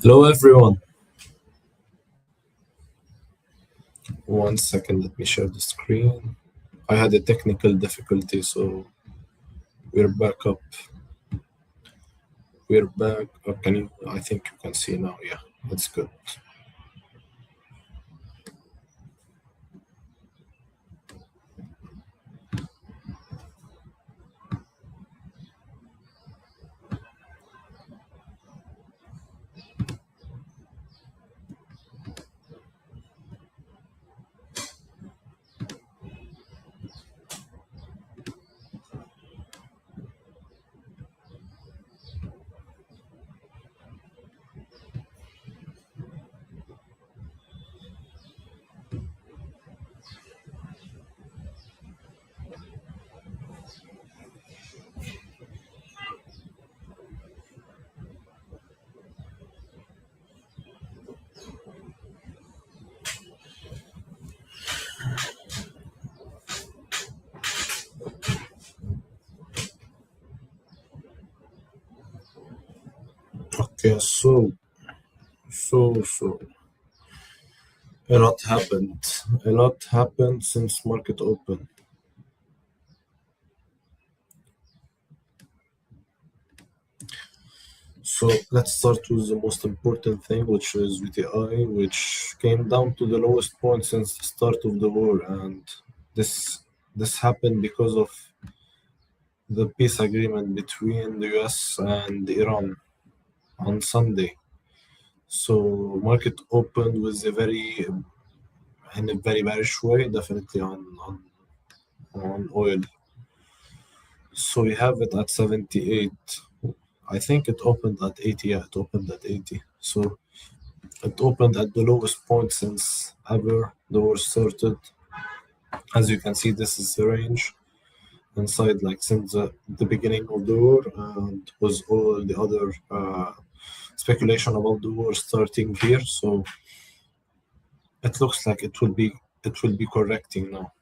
Hello everyone. One second, let me share the screen. I had a technical difficulty, so we're back up. We're back. Can you? I think you can see now. Yeah, that's good. Okay, so a lot happened. A lot happened since market open. So let's start with the most important thing, which is VTI, which came down to the lowest point since the start of the war, and this this happened because of the peace agreement between the US and Iran on Sunday. So market opened with a very in a very bearish way, definitely on oil. So we have it at 78. I think it opened at 80. Yeah, it opened at 80. So it opened at the lowest point since ever the war started. As you can see, this is the range inside, like since the beginning of the war, and was all the other speculation about the war starting here. So it looks like it will be correcting now.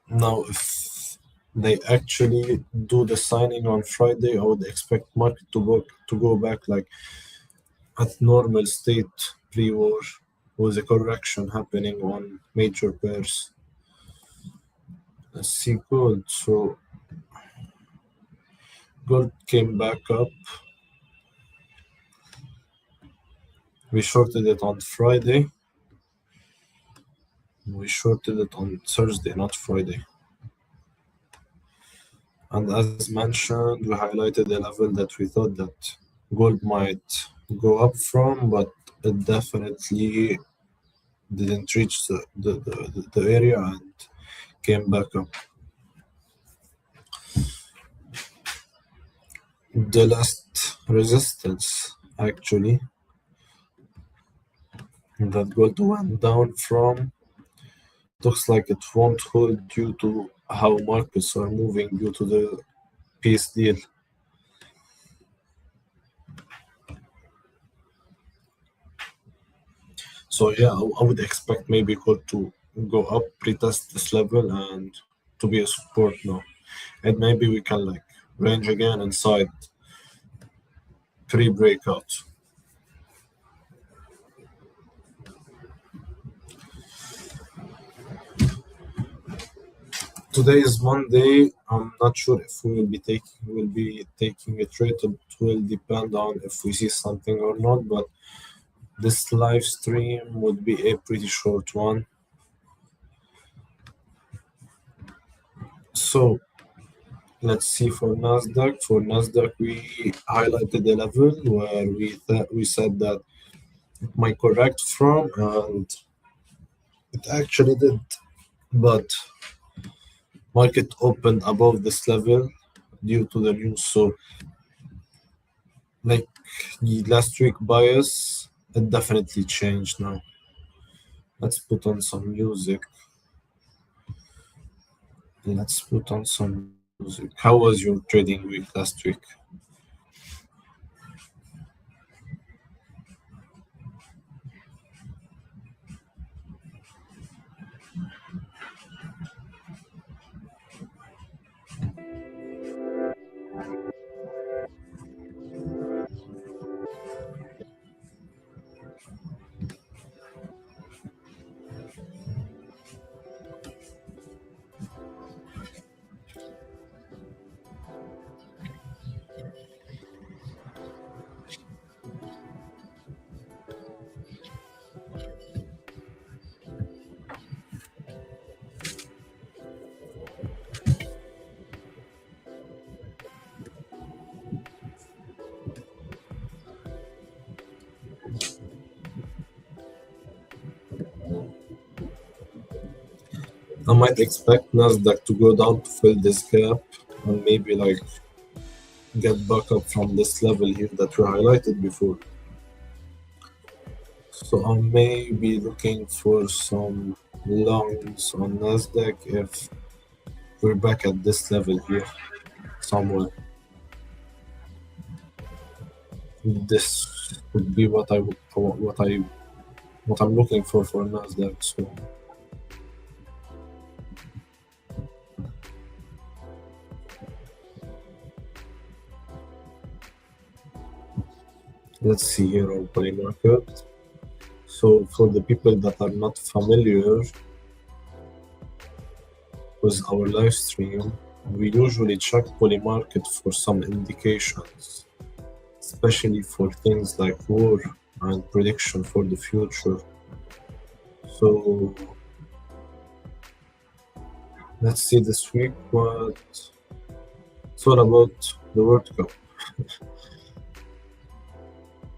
Now, if they actually do the signing on Friday, I would expect market to go back like at normal state pre-war, with a correction happening on major pairs. Let's see gold. So gold came back up. We shorted it on Friday. We shorted it on Thursday, not Friday. And as mentioned, we highlighted a level that we thought that gold might go up from, but it definitely didn't reach the area and came back up. The last resistance, actually, that gold went down from, looks like it won't hold due to how markets are moving due to the peace deal. So yeah, I would expect maybe gold to go up, retest this level, and to be a support now. And maybe we can like range again inside pre-breakout. Today is Monday. I'm not sure if we will be taking a trade. It will depend on if we see something or not. But this live stream would be a pretty short one. So let's see for Nasdaq. For Nasdaq, we highlighted a level where we said that it might correct from, and it actually did. But market opened above this level due to the news. So like the last week bias, it definitely changed now. Let's put on some music. Let's put on some music. How was your trading week last week? I might expect Nasdaq to go down to fill this gap and maybe like get back up from this level here that we highlighted before. So I may be looking for some longs on Nasdaq if we're back at this level here somewhere. This would be what I'm looking for Nasdaq. So let's see here on Polymarket. So for the people that are not familiar with our live stream, we usually check Polymarket for some indications, especially for things like war and prediction for the future. So let's see this week what it's all about the World Cup.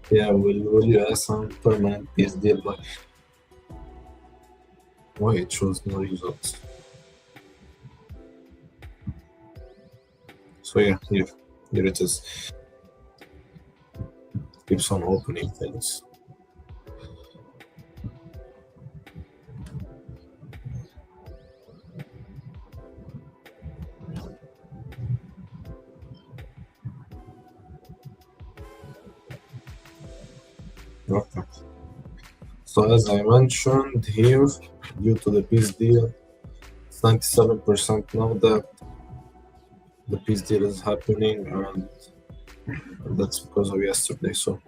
Yeah, will US and permanent peace deal by why it shows no results. So yeah, here it is. Keeps on opening things. Okay. So as I mentioned here, due to the peace deal, it's 97% now that the peace deal is happening, and that's because of yesterday. So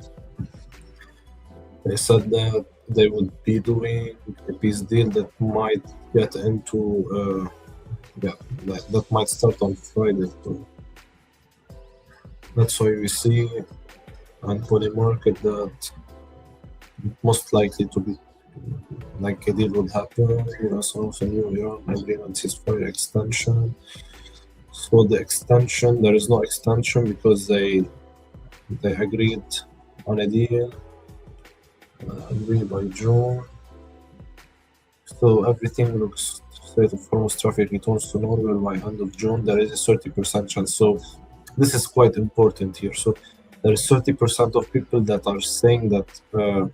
they said that they would be doing a peace deal that might get into that might start on Friday. So that's why we see on Polymarket that most likely to be like a deal would happen. US also new Iran agreement ceasefire extension. So the extension, there is no extension because they agreed on a deal. Agreed by June. So everything looks Strait of Hormuz traffic returns to normal by end of June. There is a 30% chance. So this is quite important here. So there is 30% of people that are saying that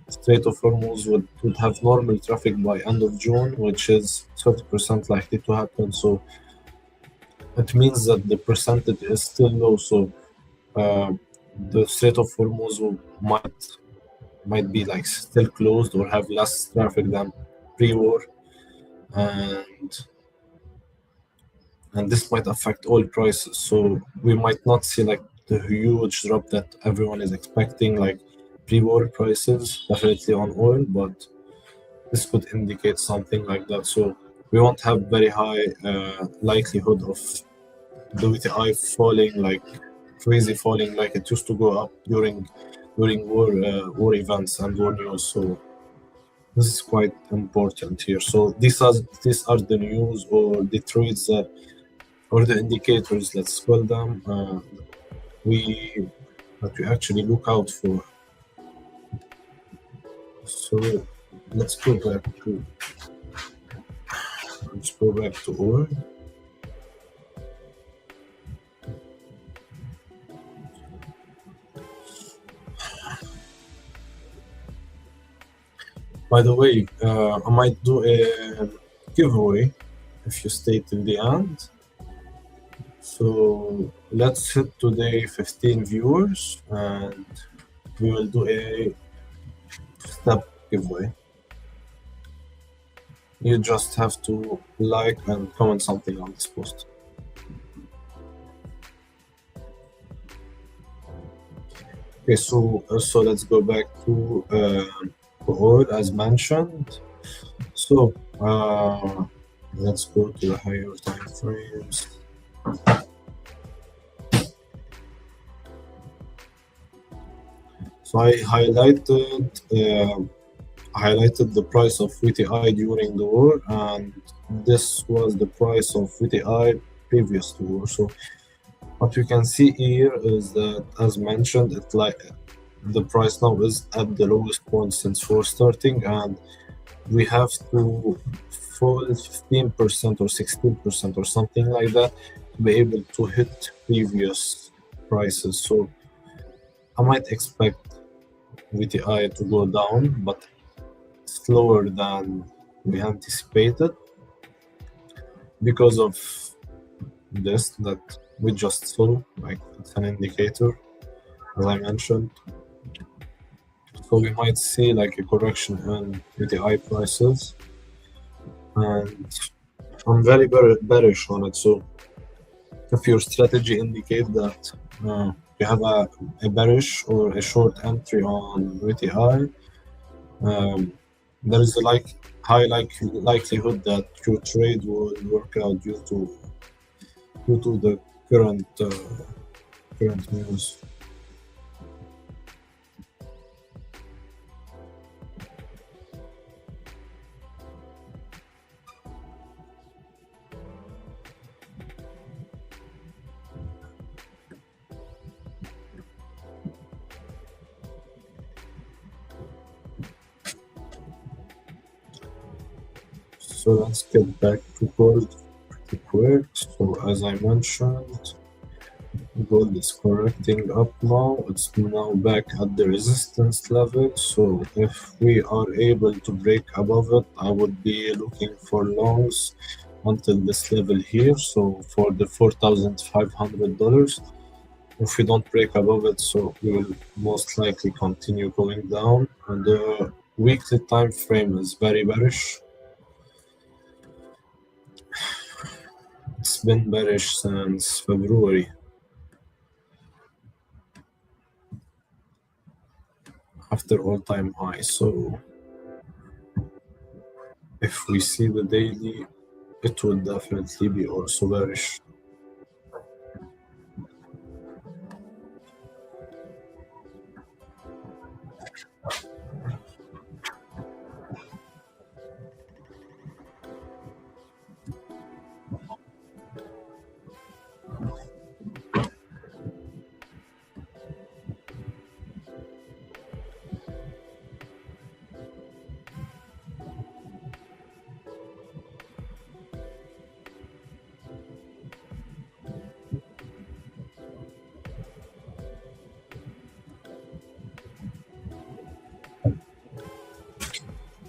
Strait of Hormuz would have normal traffic by end of June, which is 30% likely to happen. So it means that the percentage is still low. So the Strait of Hormuz might be like still closed or have less traffic than pre-war, and this might affect oil prices. So we might not see like the huge drop that everyone is expecting, like pre-war prices, definitely on oil, but this could indicate something like that. So we won't have very high likelihood of the WTI falling like crazy, falling like it used to go up during war events and war news. So this is quite important here. So these are the news or the trades that or the indicators, let's call them, that we actually look out for. So let's go back to oil. By the way, I might do a giveaway if you stay till the end. So let's hit today 15 viewers and we will do a step giveaway. You just have to like and comment something on this post. Okay, so let's go back to oil as mentioned. So let's go to the higher time frames. So I highlighted the price of WTI during the war, and this was the price of WTI previous to war. So what we can see here is that, as mentioned, the price now is at the lowest point since war starting, and we have to fall 15% or 16% or something like that to be able to hit previous prices. So I might expect VTI to go down, but slower than we anticipated because of this that we just saw. Like, it's an indicator, as I mentioned. So we might see like a correction in VTI prices, and I'm very bearish on it. So if your strategy indicates that you have a bearish or a short entry on VTI, there is a high likelihood that your trade will work out due to the current news. So let's get back to gold pretty quick. So as I mentioned, gold is correcting up now. It's now back at the resistance level. So if we are able to break above it, I would be looking for longs until this level here. So for the $4,500. If we don't break above it, so we will most likely continue going down. And the weekly time frame is very bearish. It's been bearish since February, after all-time high. So if we see the daily, it will definitely be also bearish.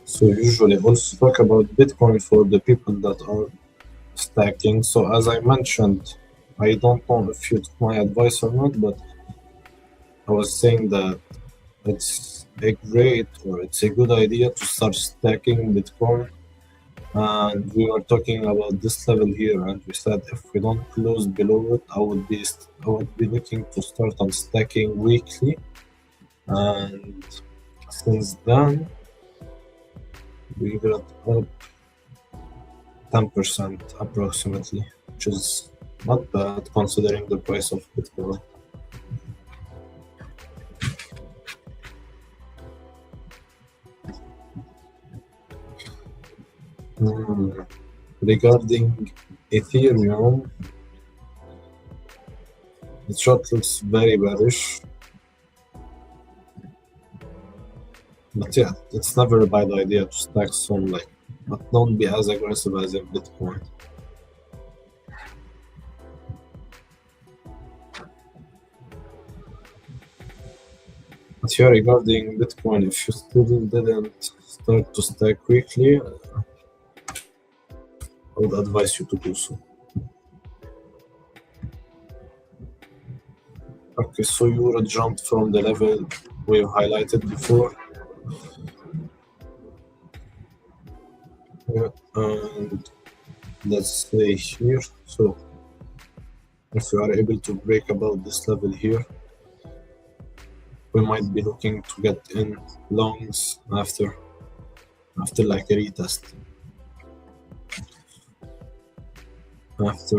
So usually also talk about Bitcoin for the people that are stacking. So as I mentioned, I don't know if you took my advice or not, but I was saying that it's a good idea to start stacking Bitcoin. And we were talking about this level here, and we said if we don't close below it, I would be looking to start on stacking weekly. And since then, we got up 10% approximately, which is not bad considering the price of Bitcoin. Regarding Ethereum, the chart looks very bearish. But yeah, it's never a bad idea to stack some, but don't be as aggressive as in Bitcoin. But here regarding Bitcoin, if you still didn't start to stack quickly, I would advise you to do so. Okay, so Euro jumped from the level we've highlighted before. Yeah, and let's say here, so if we are able to break above this level here, we might be looking to get in longs after like a retest. Let's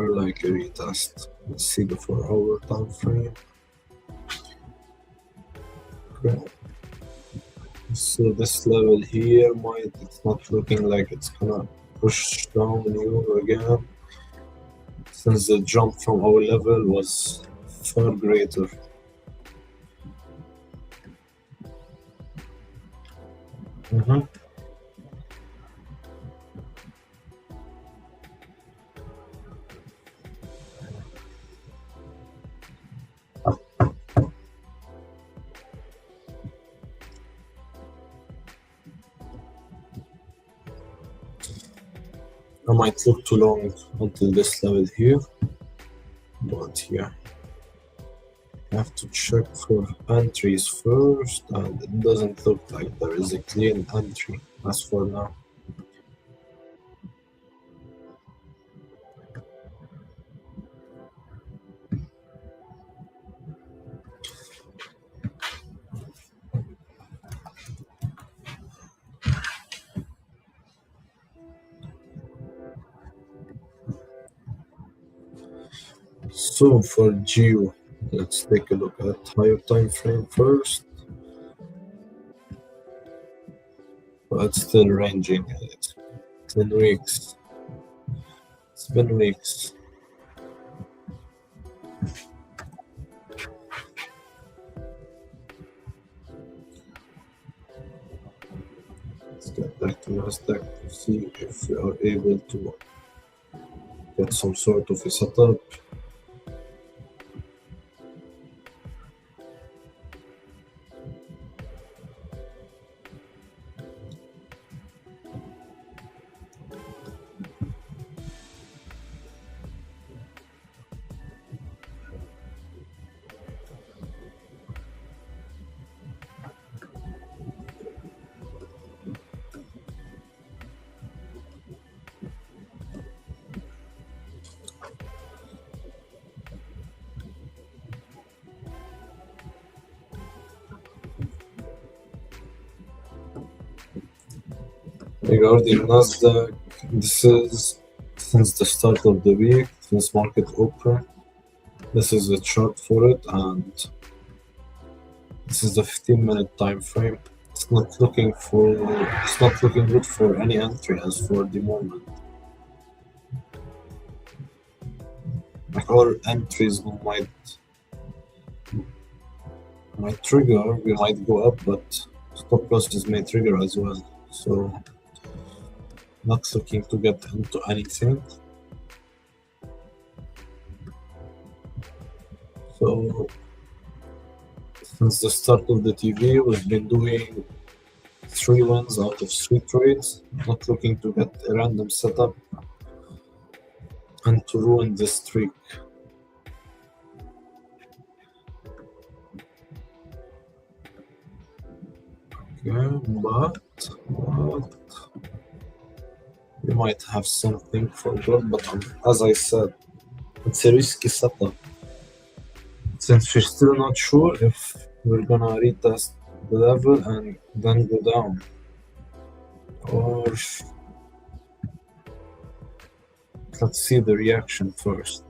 see the 4-hour time frame. Okay. So this level here it's not looking like it's gonna push down Euro again, since the jump from our level was far greater. I might look too long until this level here, but yeah, I have to check for entries first, and it doesn't look like there is a clean entry as for now. So for Geo, let's take a look at higher time frame first. But it's still ranging. It's been weeks. It's been weeks. Let's get back to Nasdaq to see if we are able to get some sort of a setup. Regarding Nasdaq, this is since the start of the week, since market open. This is a chart for it, and this is the 15-minute time frame. It's not looking good for any entry as for the moment. Like our entries might trigger, we might go up, but stop losses may trigger as well. So not looking to get into anything. So since the start of the TV, we've been doing 3 wins out of 3 trades. Not looking to get a random setup and to ruin this streak. Okay, but we might have something for good, but as I said, it's a risky setup. Since we're still not sure if we're gonna retest the level and then go down, or let's see the reaction first.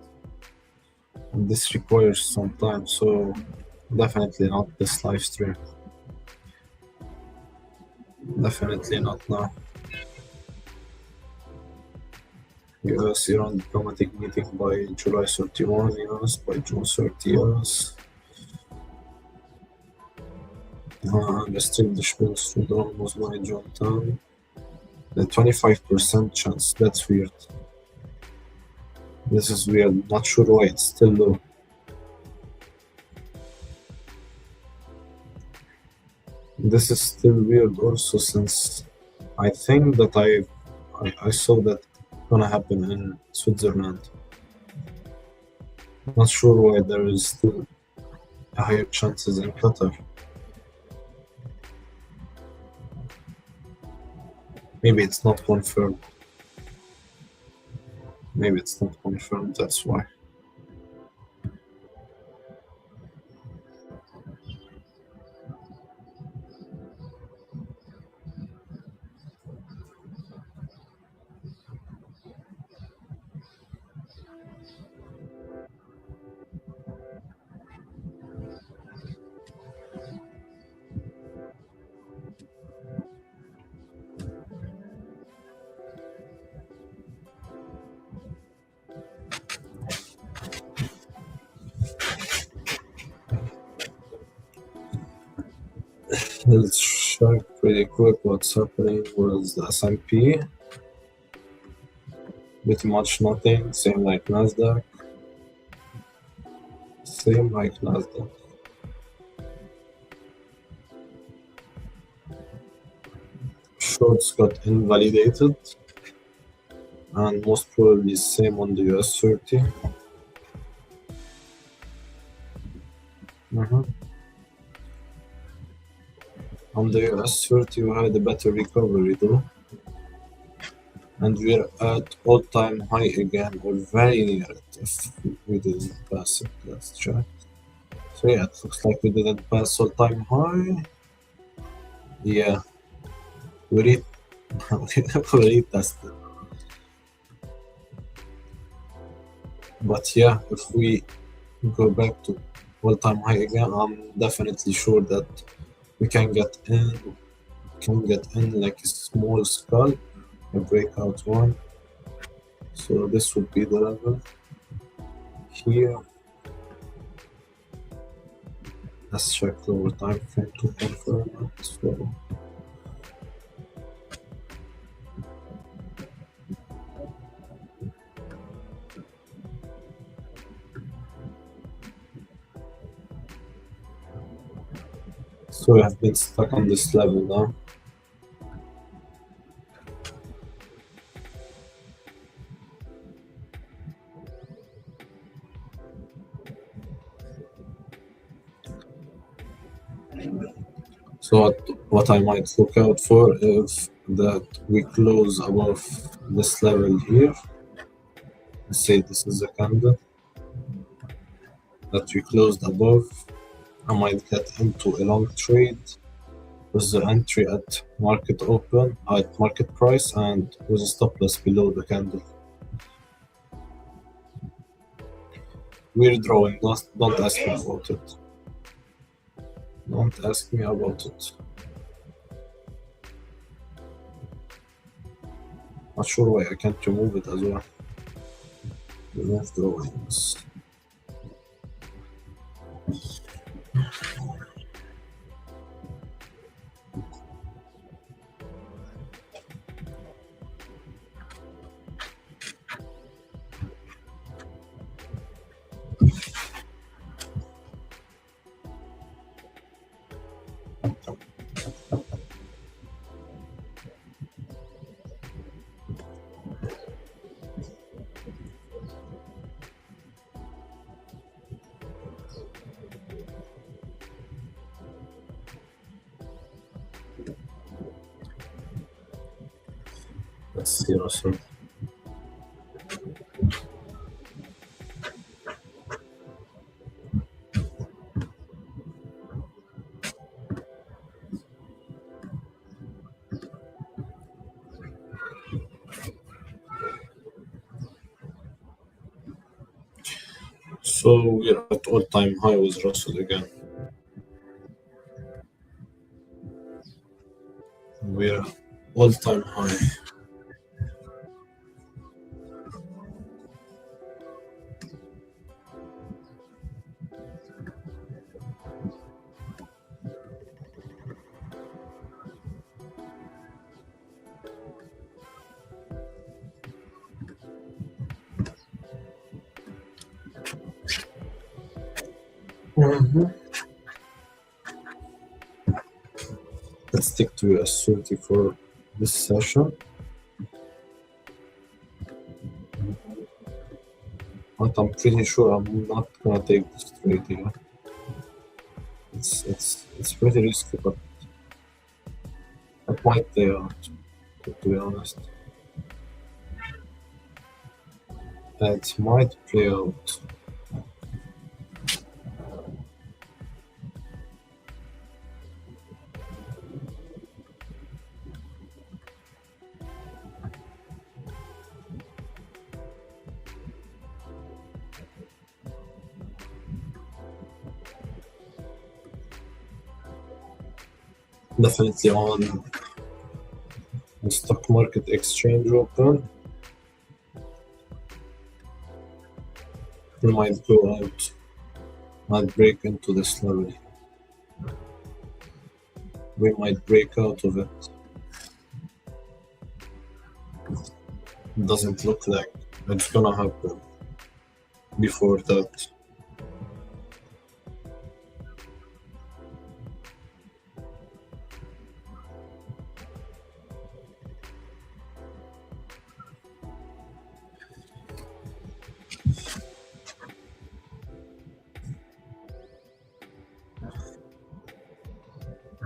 And this requires some time, so definitely not this live stream. Definitely not now. US Iran diplomatic meeting by July 31, yes, by June 30, yes. Establishment Sudan was by June 10. The 25% chance, that's weird. This is weird, not sure why it's still low. This is still weird also, since I think that I saw that gonna happen in Switzerland. Not sure why there is still a higher chances in Qatar. Maybe it's not confirmed. Maybe it's not confirmed, that's why. Let's check pretty quick what's happening with the S&P. Pretty much nothing, same like Nasdaq. Same like Nasdaq. Shorts got invalidated. and most probably same on the US 30. Mhm. On the US 30, we had a better recovery though, and we're at all-time high again, or very near it if we didn't pass it. Let's check. So yeah, it looks like we didn't pass all-time high. Yeah, we re- we retested. But yeah, if we go back to all-time high again, I'm definitely sure that we can get in like a small skull, a breakout one. So this would be the level here. Let's check the overtime frame to confirm it. So we have been stuck on this level now. So what I might look out for is that we close above this level here. Let's say this is a candle that we closed above. I might get into a long trade with the entry at market open, at market price, and with a stop loss below the candle. We're drawing, don't ask me about it. Don't ask me about it. Not sure why I can't remove it as well. Remove drawings. Let's see also. So we're at all-time high with Russell again. We're all-time high. Mhm. Let's stick to US 30 for this session. But I'm pretty sure I'm not gonna take this trade here. It's pretty risky, but I might play out, to be honest. It might play out. Definitely on the stock market exchange open. We might go out, might break into this level. We might break out of it. Doesn't look like it's gonna happen before that.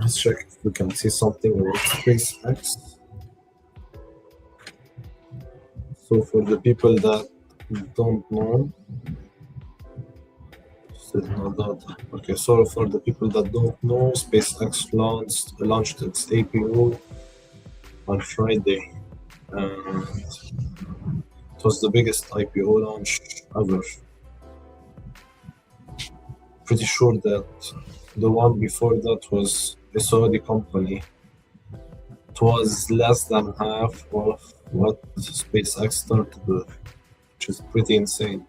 Let's check if we can see something about SpaceX. So for the people that don't know, still no data. Okay, so for the people that don't know, SpaceX launched its APO on Friday, and it was the biggest IPO launch ever. Pretty sure that the one before that was a Saudi company. It was less than half of what SpaceX started with, which is pretty insane.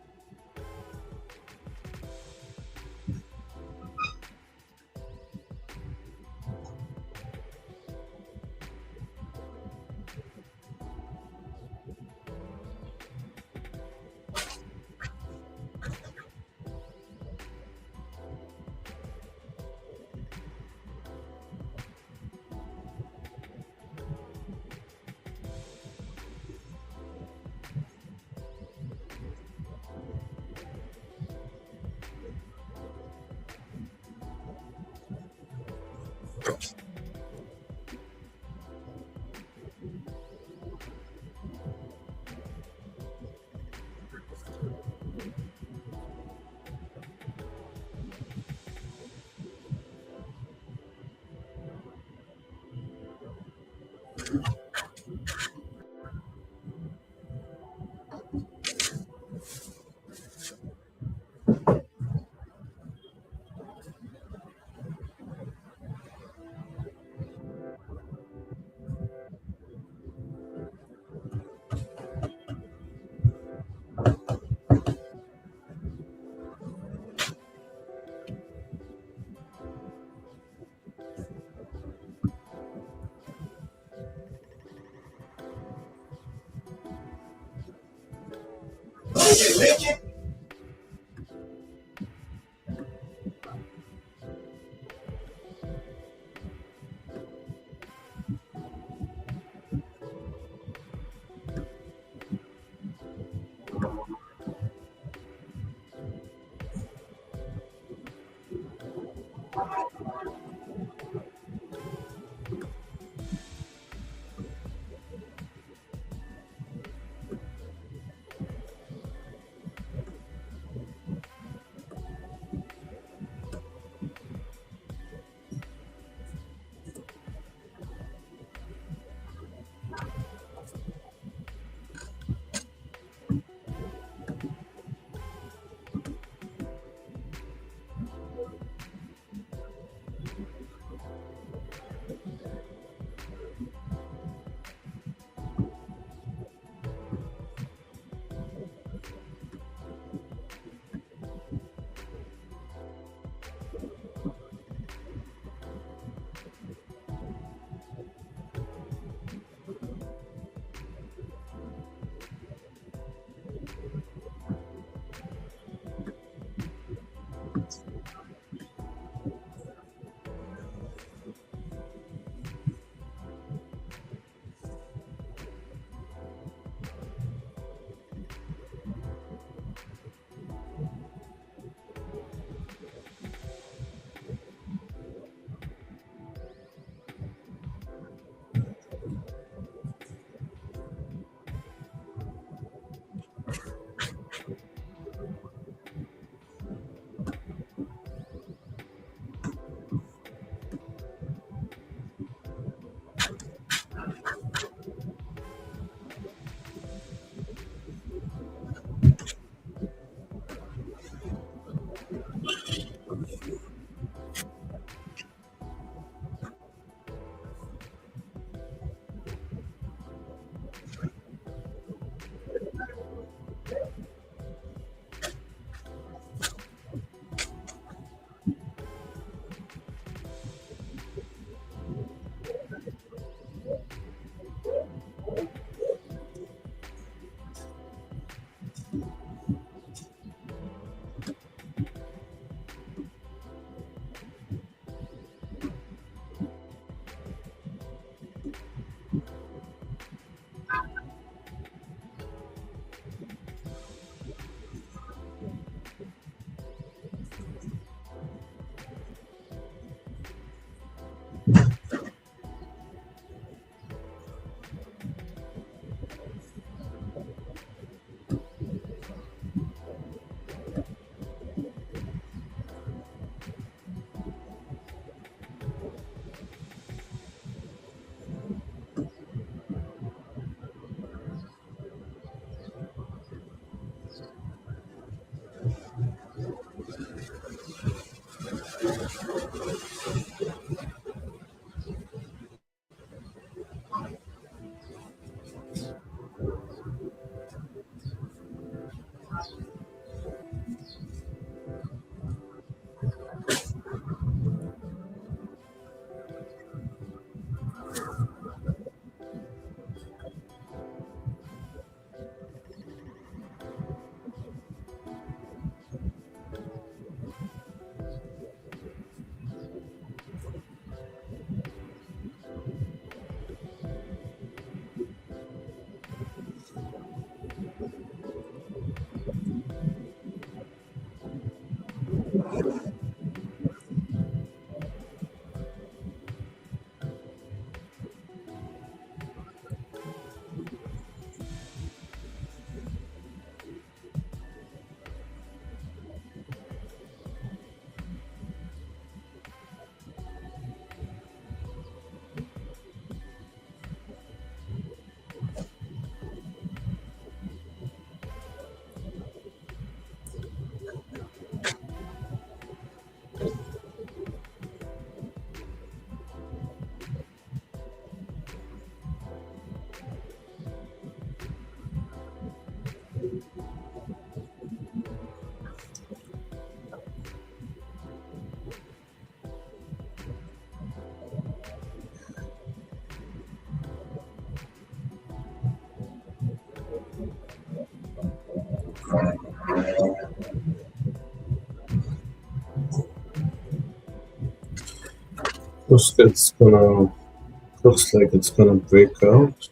Looks like it's gonna break out.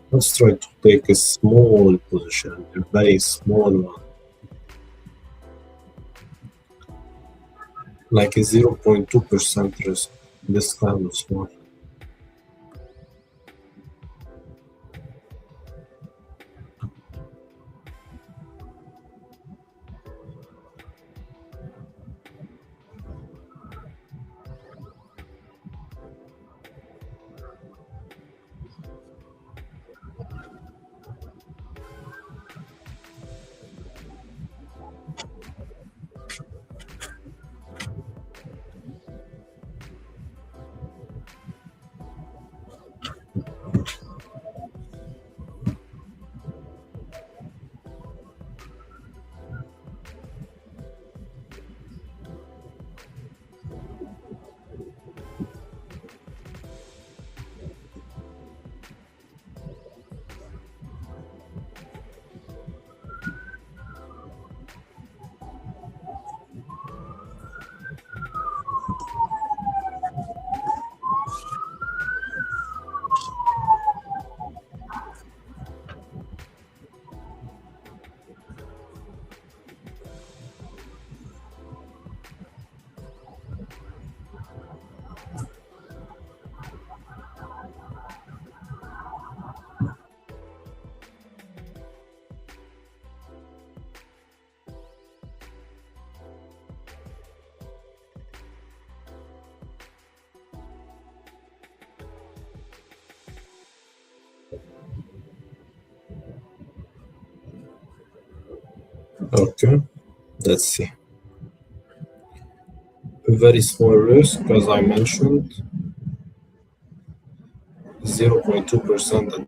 Let's try to take a small position, a very small one, like a 0.2% risk. This kind of small. Okay, let's see. A very small risk, as I mentioned, 0.2%.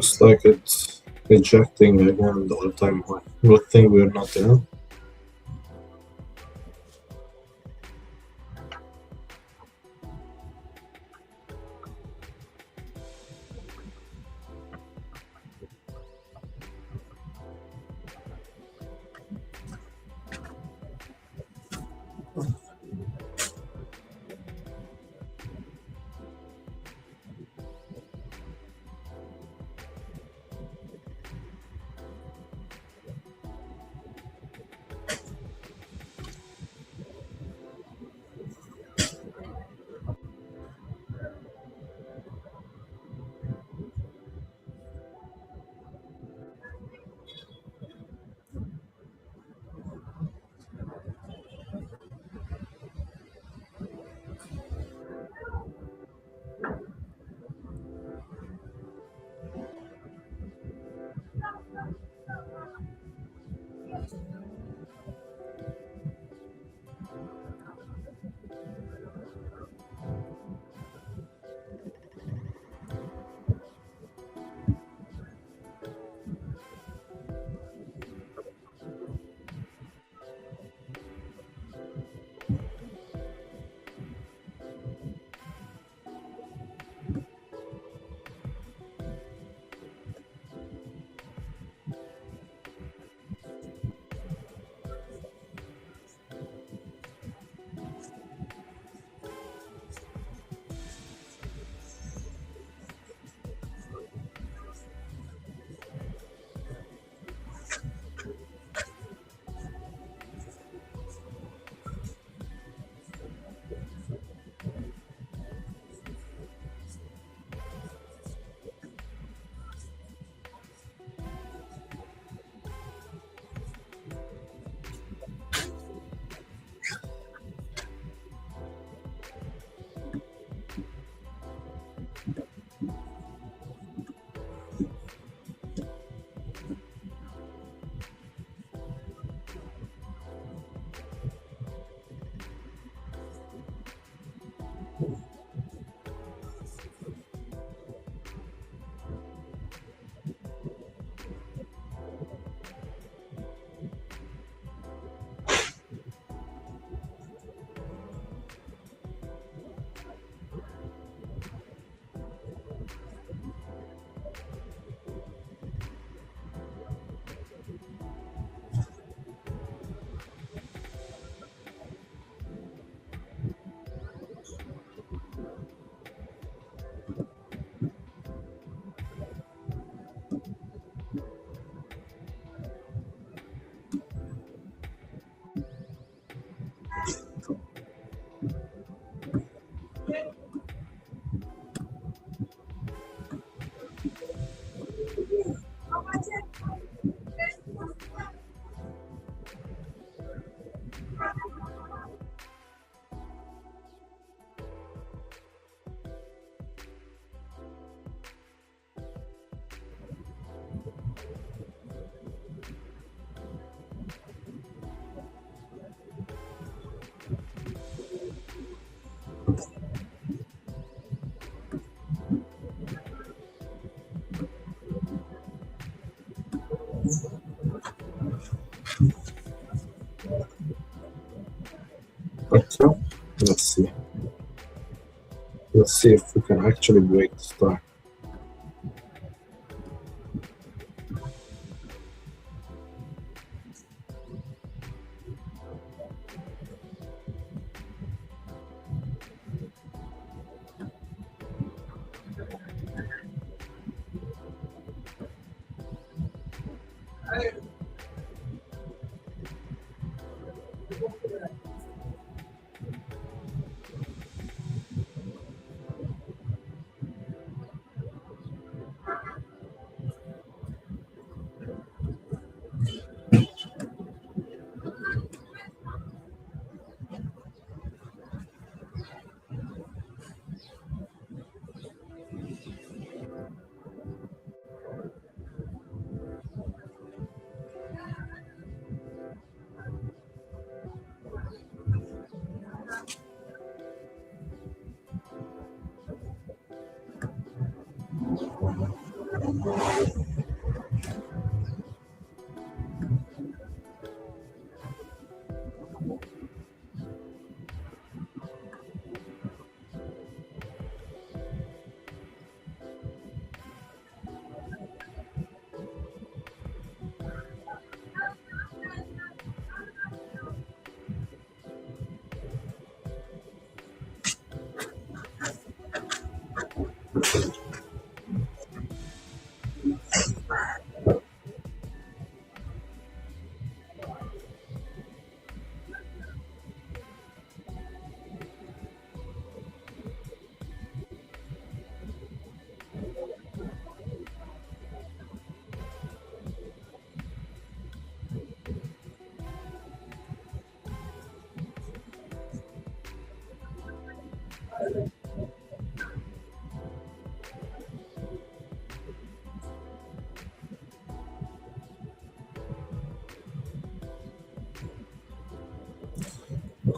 looks like it's ejecting again the all-time high. Good thing we're not there. Okay, let's see. Let's see if we can actually break the star.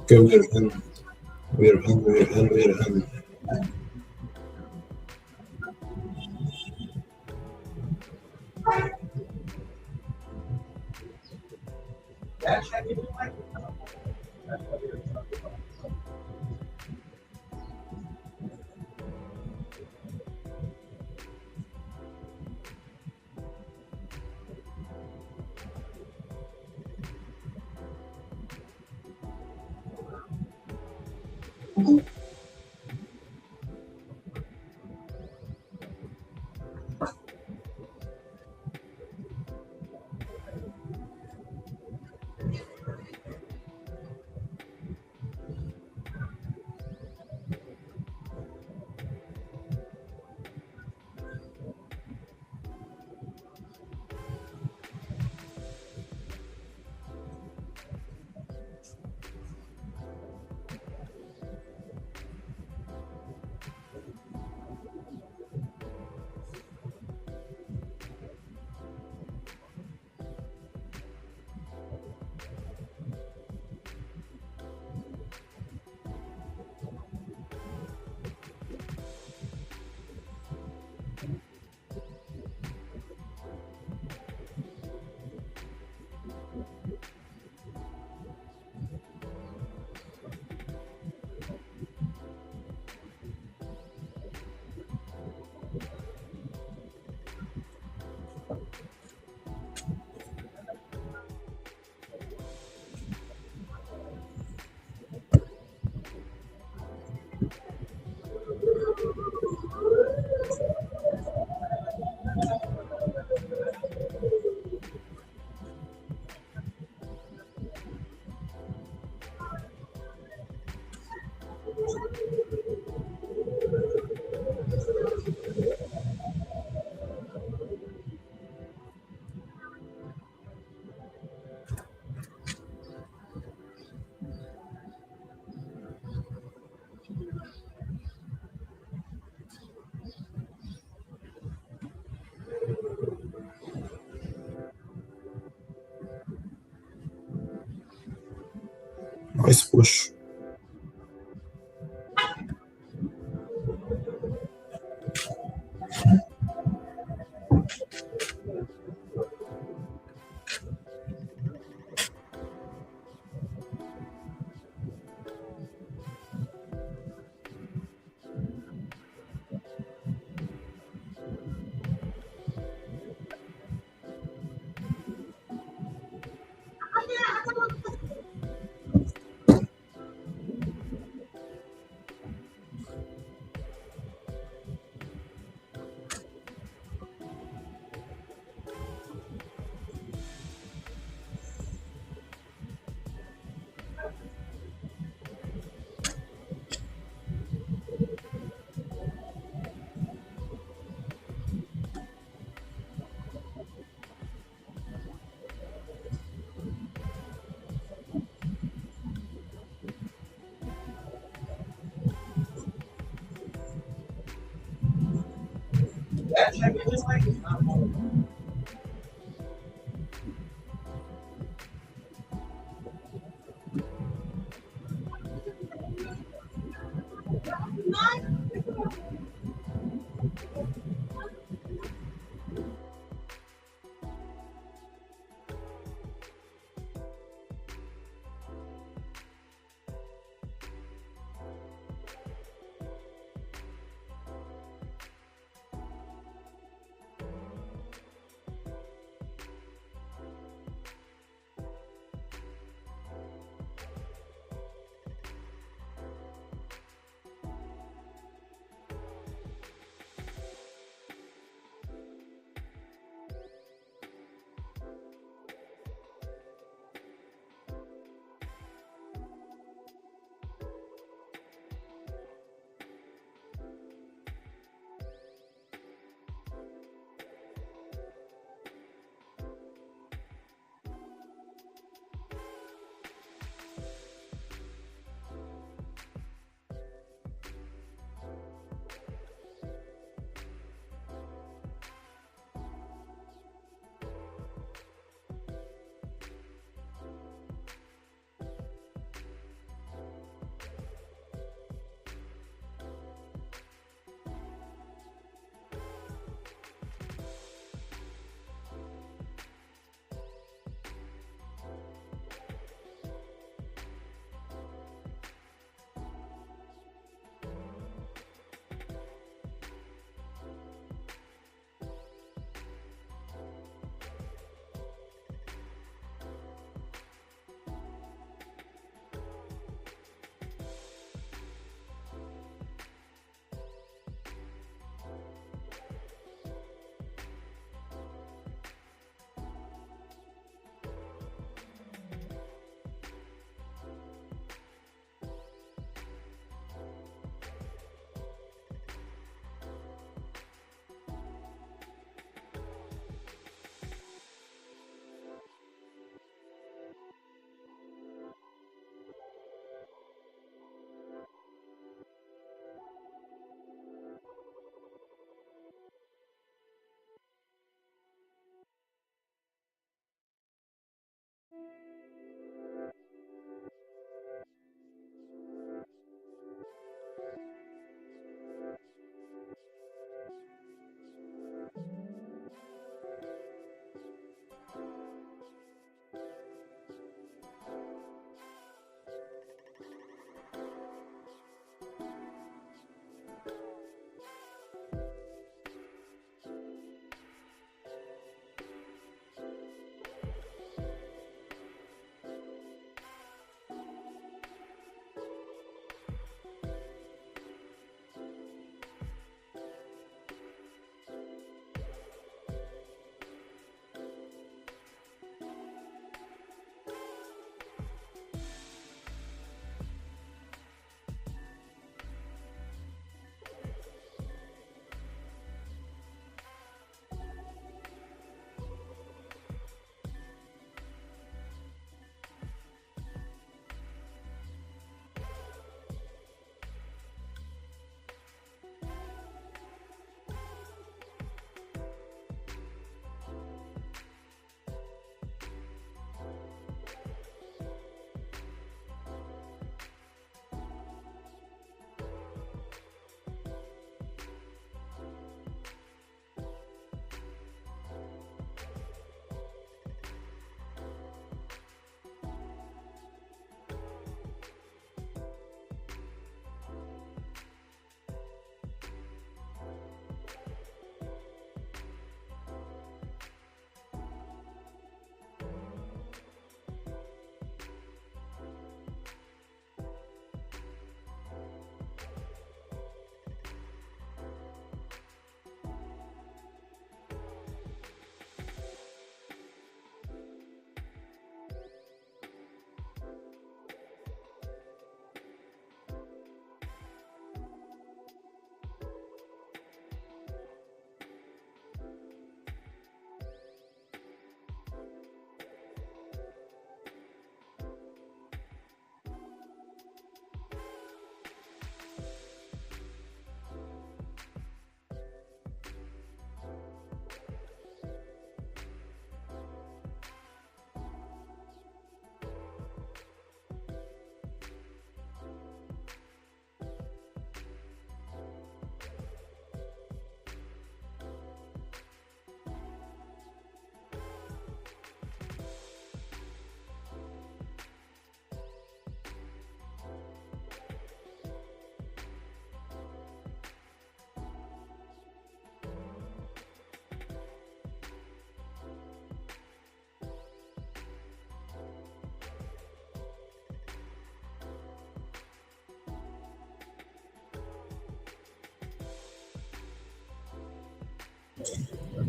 Okay, we're in. We're in. We're in. We're in. Nice push.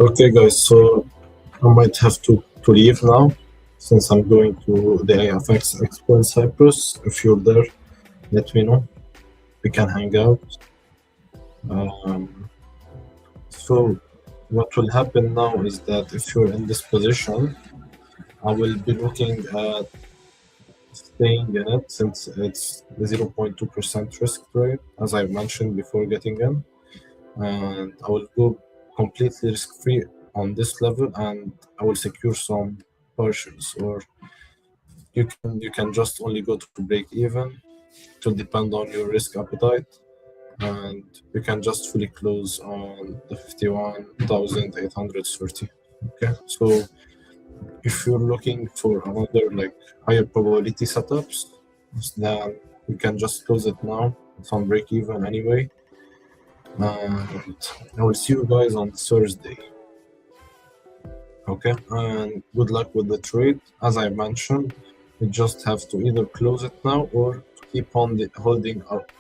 Okay, guys, so I might have to leave now since I'm going to the AFX Expo in Cyprus. If you're there, let me know. We can hang out. Um, so, what will happen now is that if you're in this position, I will be looking at staying in it since it's 0.2% risk rate, as I mentioned before getting in. And I will go completely risk free on this level and I will secure some partials, or you can just only go to break even. It will depend on your risk appetite, and you can just fully close on the 51,830. Okay, so if you're looking for another like higher probability setups, then you can just close it now. It's on break even anyway. And I will see you guys on Thursday. Okay, and good luck with the trade. As I mentioned, you just have to either close it now or keep on holding up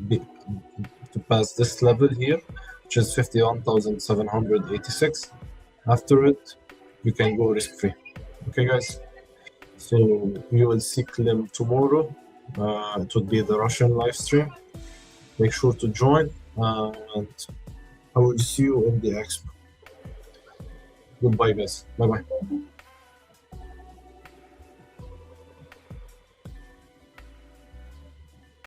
to pass this level here, which is 51,786. After it, you can go risk free. Okay, guys. So you will see Klim tomorrow. It would be the Russian live stream. Make sure to join, and I will see you in the expo. Goodbye, guys. Bye bye.